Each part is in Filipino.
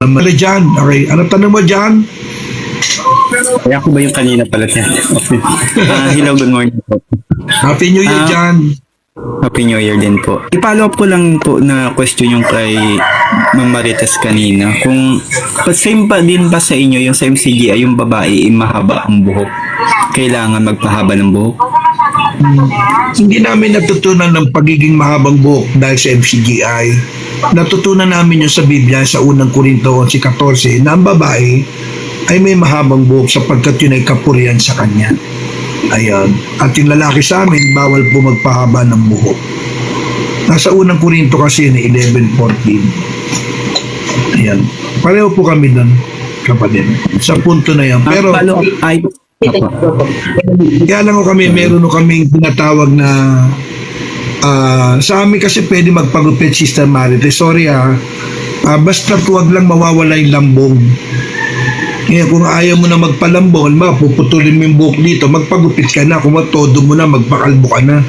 Jan, okay. Ano tanong mo, Jan? Kaya ako ba yung kanina pala siya? Okay. Hello, good morning po. Happy New Year, Jan. Happy New Year din po. I-follow up ko lang po na question yung kay Ma'am Marites kanina. Kung same pa din ba sa inyo yung sa MCGI, yung babae mahaba ang buhok? Kailangan magpahaba ng buhok? Hindi namin natutunan ng pagiging mahabang buhok dahil sa MCGI. Natutunan namin yun sa Biblia sa unang Korinto 11:14 na ang babae ay may mahabang buhok sapagkat yun ay kapurihan sa kanya. Ayan. At yung lalaki sa amin, bawal po magpahaba ng buhok. Nasa unang Korinto kasi yun 11:14. Ayan. Pareho po kami doon, kapatid. Sa punto na yan. Pero Follow up ay... kaya lang ko kami, meron ko kaming tinatawag na sa amin kasi pwede magpagupit, Sister Marites. Sorry basta huwag lang mawawala yung lambong. Kaya kung ayaw mo na magpalambong, puputulin mo yung buhok dito, magpagupit ka na. Kung todo mo na, magpakalbo ka na.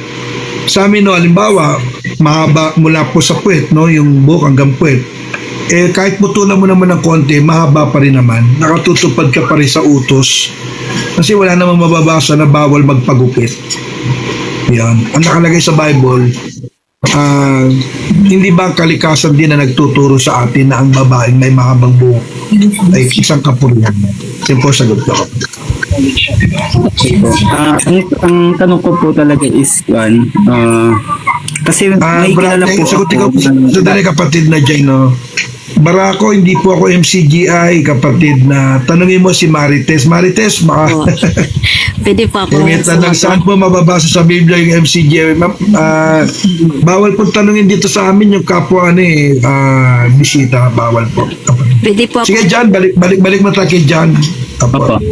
Sa amin, no, halimbawa, mahaba mula po sa puwet, no, yung buhok hanggang puwet. Kahit putulan mo naman ng konti, mahaba pa rin naman. Nakatutupad ka pa rin sa utos. Kasi wala namang mababasa na bawal magpagupit. Yan. Ang nakalagay sa Bible, hindi ba kalikasan din na nagtuturo sa atin na ang babaeng may mahabang buhok ay isang kapurihan? Simple sagot ko. Ang tanong ko po talaga is kasi may kilala po sagutin ko sa dali kapatid na dyan, no? Barako, hindi po ako MCGI, kapatid na tanungin mo si Marites. Marites, baka Pwede po ako. may tanong saan po mababasa sa Biblia yung MCGI. Bawal po tanungin dito sa amin yung kapwa bisita, bawal po. Pwede po ako. Sige, Jan, balik mo tayo kay Jan. Opo.